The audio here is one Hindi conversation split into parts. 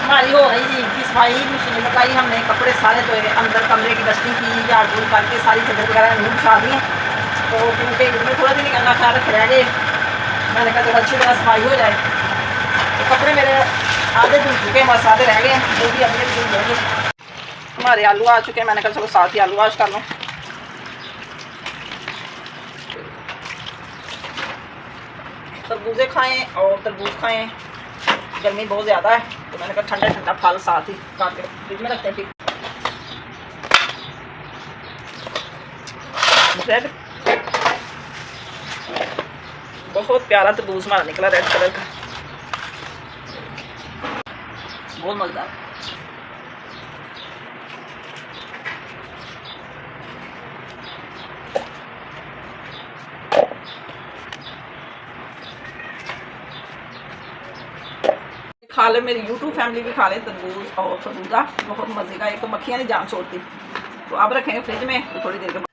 हमारी हो रही थी कि सफाई मशीन लगाई हमने, कपड़े सारे धोए, अंदर कमरे की डस्टिंग की, झाड़ झूड़ करके सारी चद्दर वगैरह नहीं बिछा दी। तो क्योंकि इसमें थोड़ा दिन करना ख्याल रख रह गए, मैंने कहा जब अच्छी तरह सफाई हो जाए। तो कपड़े मेरे आधे धुल चुके हैं, बस आधे रह गए, वो भी अगले दिन धोएंगे। हमारे आलू आ चुके हैं, मैंने कहा चलो साथ ही आलू वाश कर लूँ। तरबूजे खाएँ और तरबूज खाएँ, गर्मी बहुत ज़्यादा है, तो मैंने कहा ठंडा ठंडा फल साथ ही काट के फ्रिज में रखते हैं। फिर रेड, बहुत प्यारा तरबूज हमारा निकला रेड कलर का, बहुत मज़ेदार। खा ले, मेरी यूट्यूब फैमिली भी खा ले तरबूज और खरबूजा, बहुत मज़े का। एक तो मक्खियाँ नहीं जान छोड़ती। तो अब रखेंगे फ्रिज में तो थोड़ी देर के।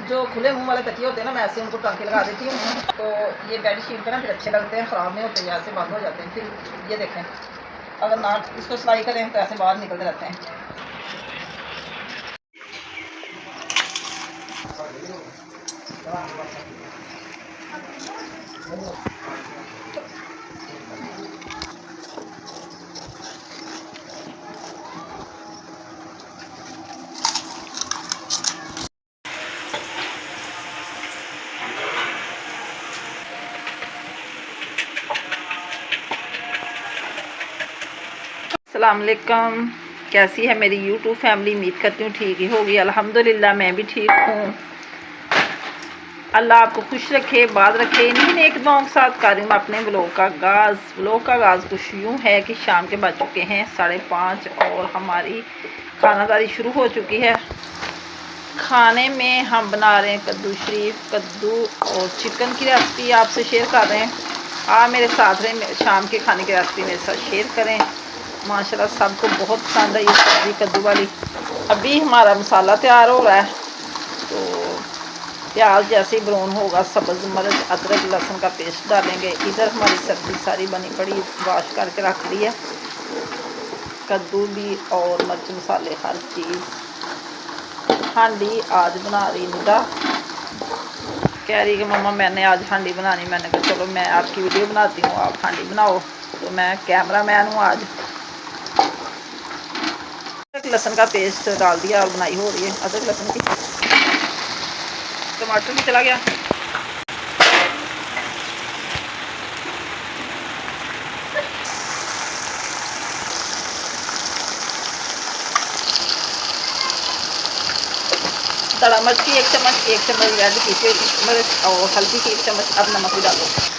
जो खुले मुंह वाले तकिए होते हैं ना, मैं ऐसे उनको टाँके लगा देती हूँ, तो ये बेड शीट पे ना फिर अच्छे लगते हैं, ख़राब नहीं होते, ऐसे बंद हो जाते हैं। फिर ये देखें, अगर ना इसको सिलाई करें तो ऐसे बाहर निकलते रहते हैं। अस्सलाम वालेकुम, कैसी है मेरी यूट्यूब फैमिली? उम्मीद करती हूँ ठीक ही होगी। अल्हम्दुलिल्लाह मैं भी ठीक हूँ। अल्लाह आपको खुश रखे, बात रखे। इन्हीं नेक दुआओं के साथ कर रही हूँ अपने ब्लॉग का आगाज़ कुछ यूँ है कि शाम के बज चुके हैं 5:30 और हमारी खानादारी शुरू हो चुकी है। खाने में हम बना रहे हैं कद्दू शरीफ, कद्दू और चिकन की रेसिपी आपसे शेयर कर रहे हैं। आप मेरे साथ रहें, शाम के खाने की रेसिपी मेरे साथ शेयर करें। माशाल्लाह सबको बहुत पसंद है ये सब्ज़ी कद्दू वाली। अभी हमारा मसाला तैयार हो रहा है, तो प्याज जैसे ही ब्राउन होगा, सब्ज़ मिर्च, अदरक, लहसुन का पेस्ट डालेंगे। इधर हमारी सब्ज़ी सारी बनी पड़ी, वॉश करके रख ली है। कद्दू भी और मिर्च मसाले हर चीज़। हांडी आज बना रही निदा, कह रही कि मम्मा मैंने आज हांडी बनानी। मैंने कहा चलो मैं आपकी वीडियो बनाती हूँ, आप हांडी बनाओ। तो मैं कैमरा मैन हूँ आज। लहसुन का पेस्ट डाल दिया और बनाई हो रही है अदरक लहसुन की। टमाटर भी चला गया। दड़ा मिर्च की 1 चम्मच, 1 चम्मच रेड पीसी मिर्च और हल्दी की 1 चम्मच। अब नमक भी डालो।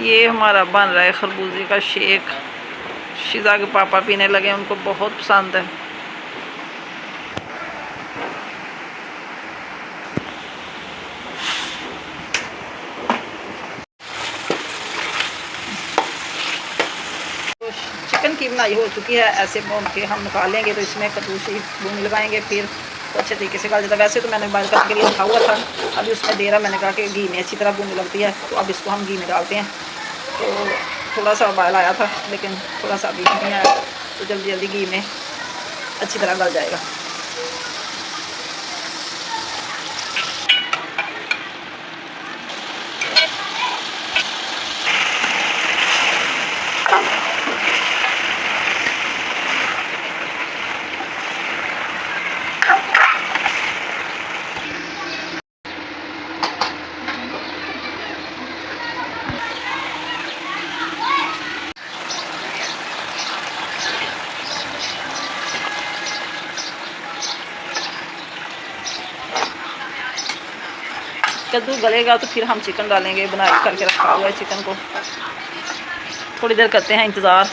ये हमारा बन रहा है खरबूजे का शेक। शिजा के पापा पीने लगे, उनको बहुत पसंद है। तो चिकन की बनाई हो चुकी है, ऐसे भून के हम निकालेंगे तो इसमें कद्दू से भून लगाएंगे, फिर तो अच्छे तरीके से गल जाता है। वैसे तो मैंने बॉइल करने के लिए रखा हुआ था, अभी उसमें दे रहा, मैंने कहा कि घी में अच्छी तरह भून लगती है, तो अब इसको हम घी में डालते हैं। तो थोड़ा सा बॉयल आया था, लेकिन थोड़ा सा अभी नहीं आया, तो जल्दी जल्दी घी में अच्छी तरह गल जाएगा। कद्दू गलेगा तो फिर हम चिकन डालेंगे, बनाई करके रखा हुआ है चिकन को। थोड़ी देर करते हैं इंतज़ार।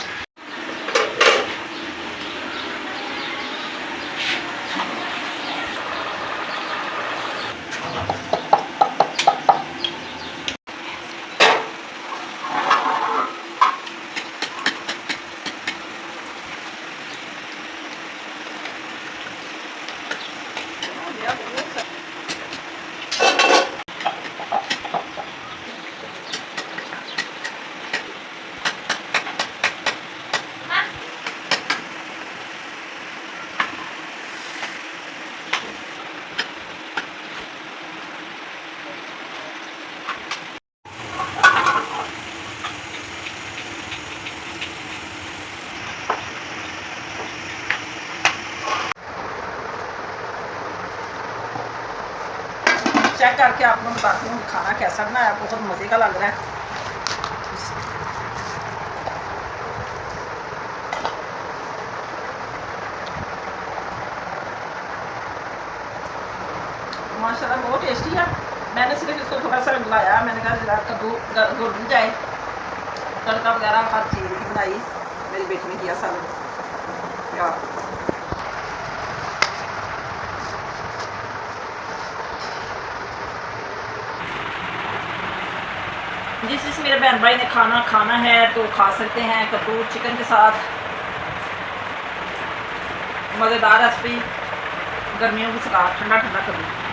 चेक करके आपको बताती हूँ खाना कैसा बनाया, बहुत मज़े का लग रहा है। माशाल्लाह बहुत टेस्टी है। मैंने सिर्फ इसको थोड़ा सा मिलाया, मैंने कहा जरा कद्दू गुड़ जाए, तड़का वगैरह हर चीज़ की बनाई। मेरी बेटी ने किया सब यार। जिस मेरे बहन भाई ने खाना है तो खा सकते हैं कद्दू चिकन के साथ। मज़ेदार रेसिपी, गर्मियों की सलाद, ठंडा ठंडा कद्दू।